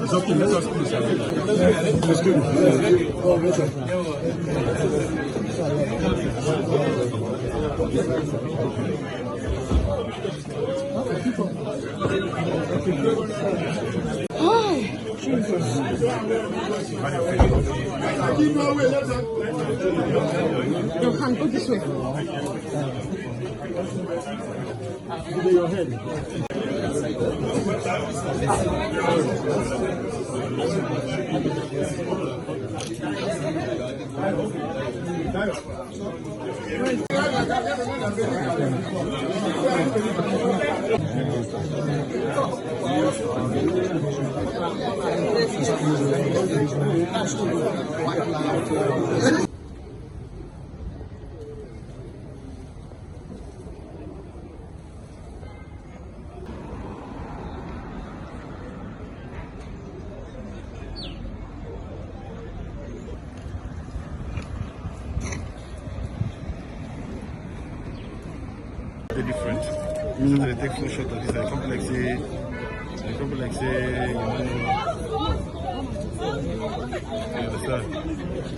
It's okay, let us finish. Let's go. Your hand, go this way. Give your head. They're different. So they take full shot of this. I come like say, you understand?